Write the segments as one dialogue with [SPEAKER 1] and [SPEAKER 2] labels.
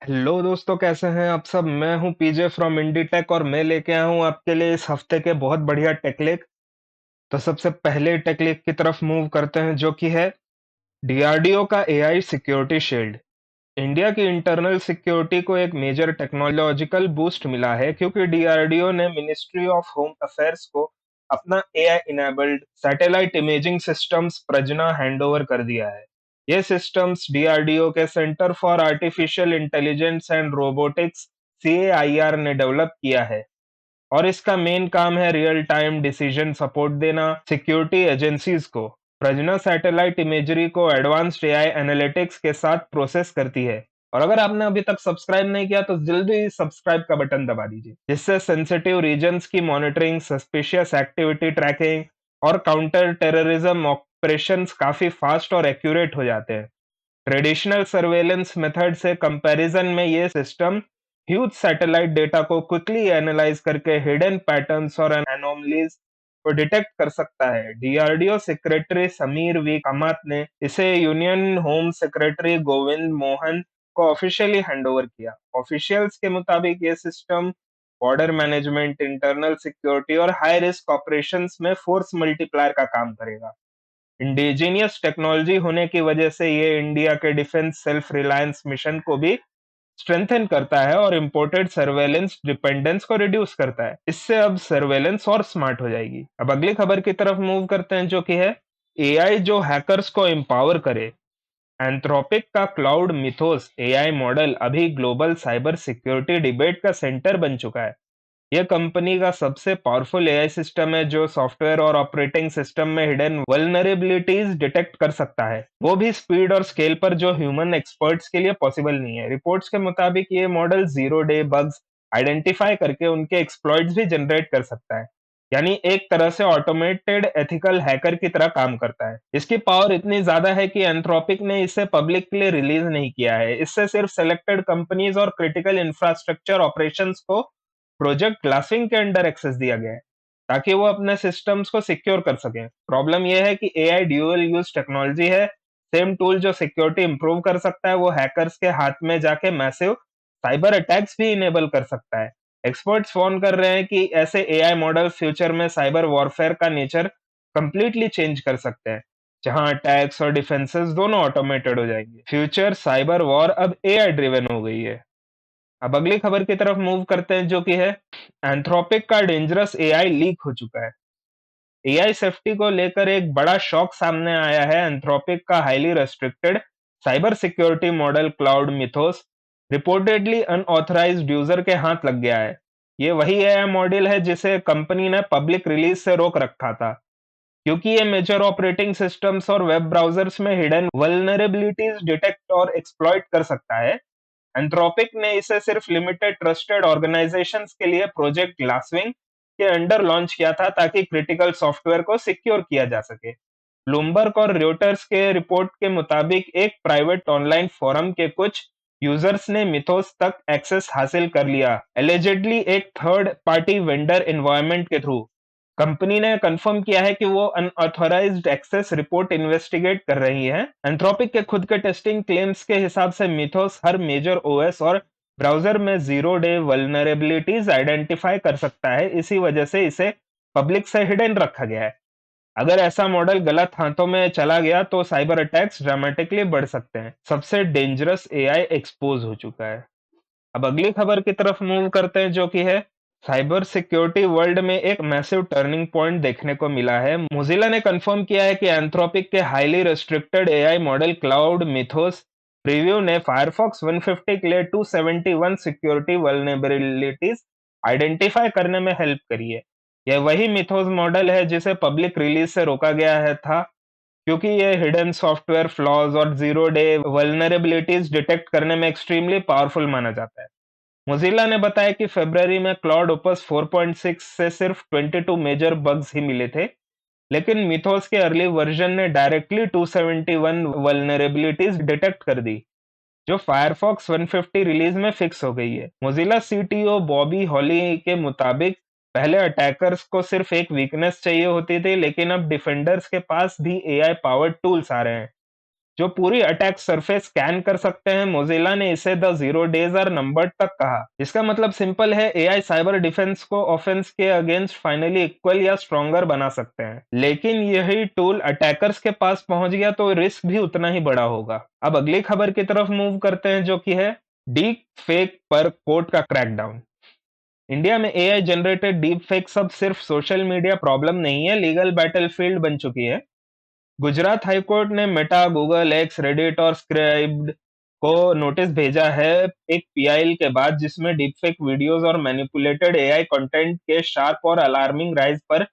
[SPEAKER 1] Hello दोस्तों, कैसे हैं आप सब। मैं हूं पीजे फ्रॉम इंडी टेक और मैं लेके आया हूं आपके लिए इस हफ्ते के बहुत बढ़िया टेकलेक। तो सबसे पहले टेकलेक की तरफ मूव करते हैं, जो कि है डीआरडीओ का एआई सिक्योरिटी शील्ड। इंडिया की इंटरनल सिक्योरिटी को एक मेजर टेक्नोलॉजिकल बूस्ट मिला है, क्योंकि डीआरडीओ ने मिनिस्ट्री ऑफ होम अफेयर्स को अपना AI enabled satellite imaging systems Prajna handover कर दिया है। ये सिस्टम्स डीआरडीओ के centre for artificial intelligence and robotics CAIR ने डेवलप किया है, और इसका मेन काम है रियल टाइम डिसीजन सपोर्ट देना सिक्योरिटी एजेंसीज को। प्रजना सैटेलाइट इमेजरी को एडवांस्ड एआई एनालिटिक्स के साथ प्रोसेस करती है। और अगर आपने अभी तक सब्सक्राइब नहीं किया तो जल्दी सब्सक्राइब का बटन दबा दीजिए, जिससे सेंसिटिव रीजन्स की मॉनिटरिंग, सस्पिशियस एक्टिविटी ट्रैकिंग और काउंटर टेररिज्म ऑपरेशंस काफी फास्ट और एक्यूरेट हो जाते हैं। ट्रेडिशनल सर्वेलेंस मेथड से कंपैरिजन में ये सिस्टम ह्यूज सैटेलाइट डेटा को क्विकली एनालाइज करके हिडन पैटर्न्स और एनोमलीज को डिटेक्ट कर सकता है। DRDO secretary Sameer V Kamat ने इसे union home secretary Govind Mohan को ऑफिशियली हैंडओवर किया। ऑफिशियल्स के मुताबिक ये system border management, internal security और हाई रिस्क ऑपरेशंस में फोर्स मल्टीप्लायर का काम करेगा। इंडिजीनियस टेक्नोलॉजी होने की वजह से ये इंडिया के डिफेंस सेल्फ रिलायंस मिशन को भी स्ट्रेंथन करता है और इंपोर्टेड सर्वेलेंस डिपेंडेंस को रिड्यूस करता है। इससे अब सर्वेलेंस और स्मार्ट हो जाएगी। अब अगली खबर की तरफ मूव करते हैं, जो कि है एआई जो हैकर्स को एम्पावर करे। एंथ्रोपिक का क्लाउड मिथोस एआई मॉडल अभी ग्लोबल साइबर सिक्योरिटी डिबेट का सेंटर बन चुका है। यह कंपनी का सबसे पावरफुल एआई सिस्टम है, जो सॉफ्टवेयर और ऑपरेटिंग सिस्टम में हिडन वल्नरेबिलिटीज डिटेक्ट कर सकता है, वो भी स्पीड और स्केल पर जो ह्यूमन एक्सपर्ट्स के लिए पॉसिबल नहीं है। रिपोर्ट्स के मुताबिक ये model zero day bugs identify करके उनके एक्सप्लॉइट्स भी जनरेट कर सकता है। यानी एक तरह से ऑटोमेटेड एथिकल हैकर की तरह काम करता है। इसकी पावर इतनी ज्यादा है कि एंथ्रोपिक ने इसे पब्लिक के लिए रिलीज नहीं किया है। इससे सिर्फ सिलेक्टेड कंपनीज और क्रिटिकल इंफ्रास्ट्रक्चर ऑपरेशंस को प्रोजेक्ट ग्लासविंग के अंडर एक्सेस दिया गया है, ताकि वो अपने सिस्टम्स को सिक्योर कर सकें। प्रॉब्लम यह है कि एआई ड्यूअल यूज टेक्नोलॉजी है। सेम टूल जो सिक्योरिटी इंप्रूव कर सकता है, वो हैकर्स के हाथ में जाके मैसिव साइबर अटैक्स भी इनेबल कर सकता है। एक्सपर्ट्स फोन कर रहे हैं कि ऐसे एआई मॉडल फ्यूचर में साइबर वॉरफेयर का नेचर कंप्लीटली चेंज कर सकते हैं, जहां अटैक्स और डिफेंसेस दोनों ऑटोमेटेड हो जाएंगे। फ्यूचर साइबर वॉर अब एआई ड्रिवन हो गई है। अब अगली खबर की तरफ मूव करते हैं, जो कि है एंथ्रोपिक का डेंजरस एआई लीक हो चुका है। एआई सेफ्टी को लेकर एक बड़ा शॉक सामने आया है। एंथ्रोपिक का highly restricted cyber security model Claude Mythos reportedly unauthorised user के हाथ लग गया है। ये वही एआई मॉडल है जिसे कंपनी ने पब्लिक रिलीज से रोक रखा था, क्योंकि ये मेजर ऑपरेटिंग सिस्टम्स और वेब ब्राउजर्स में हिडन वल्नरेबिलिटीज डिटेक्ट और एक्सप्लॉइट कर सकता है। एंथ्रोपिक ने इसे सिर्फ लिमिटेड ट्रस्टेड ऑर्गेनाइजेशंस के लिए प्रोजेक्ट ग्लासविंग के अंडर लॉन्च किया था, ताकि क्रिटिकल सॉफ्टवेयर को सिक्योर किया जा सके। ब्लूमबर्ग और रॉयटर्स के रिपोर्ट के मुताबिक एक प्राइवेट ऑनलाइन फोरम के कुछ यूजर्स ने मिथोस तक एक्सेस हासिल कर लिया, एलिजेडली एक थर्ड पार्टी वेंडर एनवायरनमेंट के थ्रू। कंपनी ने कंफर्म किया है कि वो अनऑथराइज्ड एक्सेस रिपोर्ट इन्वेस्टिगेट कर रही है। एंथ्रोपिक के खुद के टेस्टिंग क्लेम्स के हिसाब से मिथोस हर मेजर ओएस और ब्राउजर में जीरो डे वल्नरेबिलिटीज आइडेंटिफाई कर सकता है। इसी वजह से इसे पब्लिक से हिडन रखा गया है। अगर ऐसा मॉडल गलत हाथों में चला गया तो साइबर अटैक्स ड्रामेटिकली बढ़ सकते हैं। सबसे डेंजरस एआई एक्सपोज हो चुका है। अब अगली खबर की तरफ मूव करते हैं, जो कि है साइबर सिक्योरिटी वर्ल्ड में एक मैसिव टर्निंग पॉइंट देखने को मिला है। मोजिला ने कंफर्म किया है कि एंथ्रोपिक के highly restricted AI model Claude mythos preview ने फायरफॉक्स 150 के लिए 271 सिक्योरिटी वल्नरेबिलिटीज आइडेंटिफाई करने में हेल्प करी है। यह वही मिथोस मॉडल है जिसे पब्लिक रिलीज से रोका गया है था, क्योंकि ये हिडन सॉफ्टवेयर फ्लॉज और जीरो डे वल्नरेबिलिटीज डिटेक्ट करने में एक्सट्रीमली पावरफुल माना जाता है। मोजिला ने बताया कि फरवरी में क्लाउड ओपस 4.6 से सिर्फ 22 मेजर बग्स ही मिले थे, लेकिन मिथोस के अर्ली वर्जन ने डायरेक्टली 271 वल्नरेबिलिटीज डिटेक्ट कर दी, जो फायरफॉक्स 150 रिलीज में फिक्स हो गई है। मोजिला सीटीओ बॉबी हॉली के मुताबिक पहले अटैकर्स को सिर्फ एक वीकनेस चाहिए होती थी, लेकिन अब डिफेंडर्स के पास भी एआई पावर्ड टूल्स आ रहे हैं, जो पूरी अटैक सरफेस स्कैन कर सकते हैं। मोजिला ने इसे the zero days are numbered तक कहा। इसका मतलब सिंपल है, एआई साइबर डिफेंस को ऑफेंस के अगेंस्ट फाइनली इक्वल या स्ट्रॉन्गर बना सकते हैं। लेकिन यही टूल अटैकर्स के पास पहुंच गया तो रिस्क भी उतना ही बड़ा होगा। अब अगली खबर की तरफ मूव करते हैं, जो कि है डीप फेक पर कोर्ट का क्रैकडाउन। इंडिया में एआई जनरेटेड डीप फेक्स अब सिर्फ सोशल मीडिया प्रॉब्लम नहीं है, लीगल बैटलफील्ड बन चुकी है। गुजरात हाईकोर्ट ने मेटा, गूगल, एक्स, रेडिट और स्क्राइब्ड को नोटिस भेजा है एक पीआईएल के बाद, जिसमें डीपफेक वीडियोस और मैनिपुलेटेड एआई कंटेंट के शार्प और अलार्मिंग राइज पर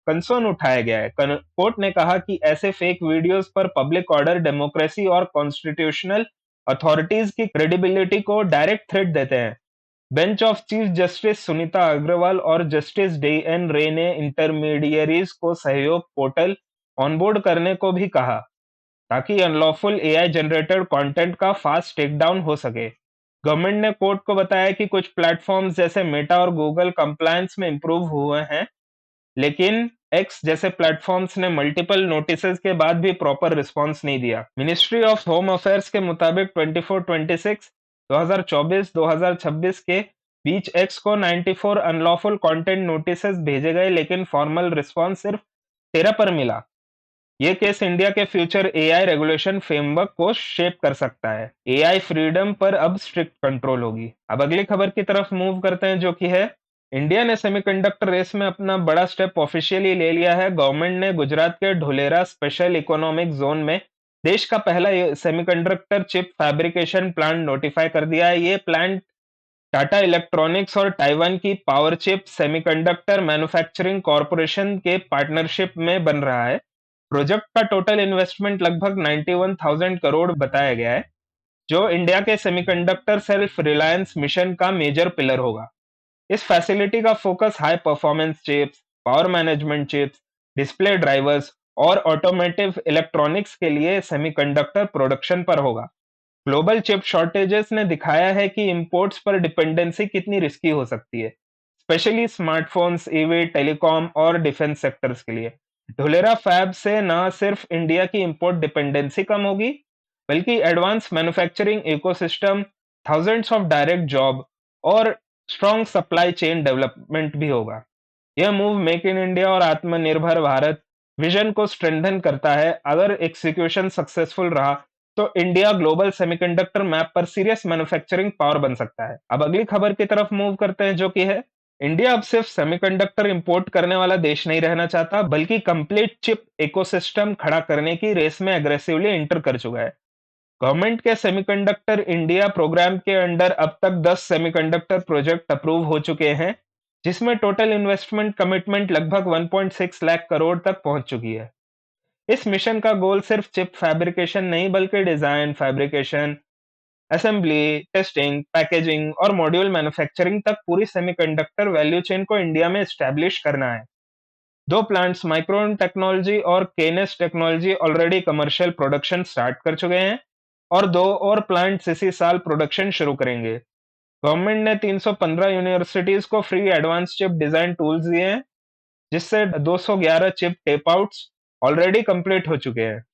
[SPEAKER 1] कंसर्न उठाया गया है। कोर्ट ने कहा कि ऐसे फेक वीडियोस पर पब्लिक ऑर्डर, डेमोक्रेसी और कॉन्स्टिट्यूशनल अथॉरिटीज की क्रेडिबिलिटी को डायरेक्ट थ्रेट देते हैं। Bench of chief justice Sunita Agarwal और जस्टिस डी एन रे ने इंटरमीडियरीज को सहयोग पोर्टल ऑनबोर्ड करने को भी कहा, ताकि अनलॉफुल एआई जनरेटेड कंटेंट का फास्ट टेकडाउन हो सके। गवर्नमेंट ने कोर्ट को बताया कि कुछ प्लेटफॉर्म्स जैसे मेटा और गूगल कंप्लायंस में इंप्रूव हुए हैं, लेकिन एक्स जैसे प्लेटफॉर्म्स ने मल्टीपल नोटिसेस के बाद भी प्रॉपर रिस्पांस नहीं दिया। मिनिस्ट्री ऑफ होम अफेयर्स के मुताबिक 24-26 2024-2026 के बीच एक्स को 94 अनलॉफुल कंटेंट नोटिसेस भेजे गए, लेकिन फॉर्मल रिस्पांस सिर्फ 13 पर मिला। ये केस इंडिया के फ्यूचर एआई रेगुलेशन फ्रेमवर्क को शेप कर सकता है। एआई फ्रीडम पर अब स्ट्रिक्ट कंट्रोल होगी। अब अगली खबर की तरफ मूव करते हैं, जो कि है इंडिया ने सेमीकंडक्टर रेस में अपना बड़ा स्टेप ऑफिशियली ले लिया है। गवर्नमेंट ने गुजरात के ढोलेरा स्पेशल इकोनॉमिक जोन में देश का पहला semiconductor chip fabrication plant notify कर दिया है। ये प्लांट टाटा इलेक्ट्रॉनिक्स और ताइवान की power chip semiconductor manufacturing corporation के पार्टनरशिप में बन रहा है। प्रोजेक्ट का टोटल इन्वेस्टमेंट लगभग 91,000 करोड़ बताया गया है, जो इंडिया के सेमीकंडक्टर सेल्फ रिलायंस मिशन का मेजर पिलर होगा। इस फैसिलिटी का focus high performance chips, power management chips, display drivers और ऑटोमोटिव इलेक्ट्रॉनिक्स के लिए सेमीकंडक्टर प्रोडक्शन पर होगा। ग्लोबल चिप शॉर्टेजेस ने दिखाया है कि इंपोर्ट्स पर डिपेंडेंसी कितनी रिस्की हो सकती है, स्पेशली स्मार्टफोन्स, ईवी, टेलीकॉम और डिफेंस सेक्टर्स के लिए। धुलेरा फैब से न सिर्फ इंडिया की इंपोर्ट डिपेंडेंसी कम होगी, बल्कि advance manufacturing ecosystem, thousands of direct job और स्ट्रॉन्ग सप्लाई चेन डेवलपमेंट भी होगा। यह मूव मेक इन इंडिया और आत्मनिर्भर भारत विजन को स्ट्रेंथन करता है। अगर एग्जीक्यूशन सक्सेसफुल रहा तो इंडिया ग्लोबल सेमीकंडक्टर मैप पर सीरियस मैन्युफैक्चरिंग पावर बन सकता है। अब अगली खबर की तरफ मूव करते हैं, जो कि है इंडिया अब सिर्फ सेमीकंडक्टर इंपोर्ट करने वाला देश नहीं रहना चाहता, बल्कि कंप्लीट चिप इकोसिस्टम खड़ा करने की रेस में एग्रेसिवली एंटर कर चुका है। गवर्नमेंट के सेमीकंडक्टर इंडिया प्रोग्राम के अंडर अब तक 10 सेमीकंडक्टर प्रोजेक्ट अप्रूव हो चुके हैं, जिसमें टोटल इन्वेस्टमेंट कमिटमेंट लगभग 1.6 लाख करोड़ तक पहुंच चुकी है। इस मिशन का गोल सिर्फ चिप फैब्रिकेशन नहीं, बल्कि design, fabrication, assembly, testing, packaging और मॉड्यूल मैन्युफैक्चरिंग तक पूरी सेमीकंडक्टर वैल्यू चेन को इंडिया में एस्टैब्लिश करना है। दो प्लांट्स, माइक्रोन टेक्नोलॉजी और Kaynes technology, already commercial production start कर चुके हैं और दो और प्लांट्स इसी साल प्रोडक्शन शुरू करेंगे। गवर्नमेंट ने 315 यूनिवर्सिटीज को free advance chip design tools दिए हैं, जिससे 211 chip tape outs already complete हो चुके हैं।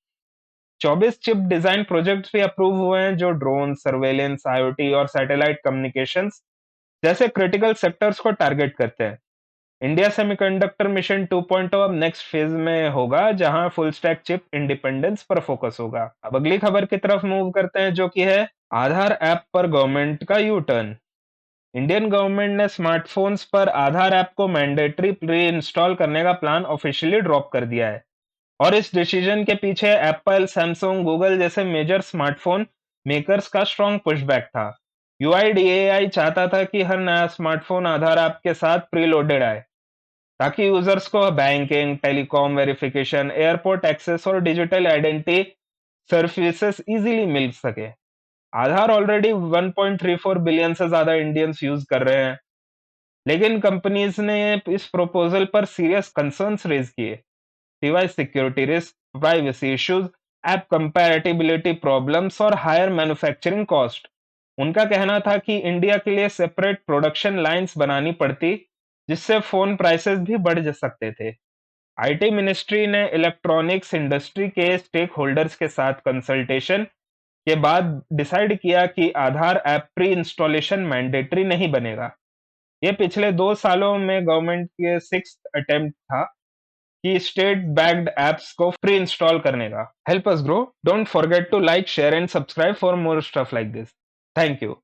[SPEAKER 1] 24 चिप डिजाइन प्रोजेक्ट्स भी अप्रूव हुए हैं, जो ड्रोन, सर्वेलेंस, आईओटी और सैटेलाइट कम्युनिकेशंस जैसे क्रिटिकल सेक्टर्स को टारगेट करते हैं। इंडिया सेमीकंडक्टर मिशन 2.0 अब नेक्स्ट फेज में होगा, जहां फुल स्टैक चिप इंडिपेंडेंस पर फोकस होगा। अब अगली खबर की तरफ मूव करते हैं, जो कि है आधार ऐप पर गवर्नमेंट का यू टर्न। इंडियन गवर्नमेंट ने स्मार्टफोन्स पर आधार ऐप को मैंडेटरी प्री इंस्टॉल करने का प्लान ऑफिशियली ड्रॉप कर दिया है। और इस डिसीजन के पीछे एप्पल, सैमसंग, गूगल जैसे मेजर स्मार्टफोन मेकर्स का स्ट्रॉन्ग पुशबैक था। यूआईडीएआई चाहता था कि हर नया स्मार्टफोन आधार ऐप के साथ प्रीलोडेड आए, ताकि यूजर्स को banking, telecom verification, airport access और डिजिटल आइडेंटिटी सर्विसेज इजीली मिल सके। आधार ऑलरेडी 1.34 बिलियन से ज्यादा इंडियंस यूज कर रहे हैं, लेकिन कंपनीज ने इस प्रपोजल पर सीरियस कंसर्न्स रेज किए। Device security risk, privacy issues, app compatibility problems और हायर मैन्युफैक्चरिंग कॉस्ट। उनका कहना था कि इंडिया के लिए सेपरेट प्रोडक्शन लाइंस बनानी पड़ती, जिससे फोन प्राइसेस भी बढ़ जा सकते थे। आईटी मिनिस्ट्री ने इलेक्ट्रॉनिक्स इंडस्ट्री के स्टेक होल्डर्स के साथ कंसल्टेशन के बाद डिसाइड किया कि आधार ऐप प्री इंस्टॉलेशन मैंडेटरी नहीं बनेगा। ये पिछले 2 सालों में गवर्नमेंट के 6th अटेम्प्ट था कि स्टेट बैक्ड ऐप्स को प्री इंस्टॉल करने का। Help us grow, don't forget to like, share and subscribe for more stuff like this. Thank you.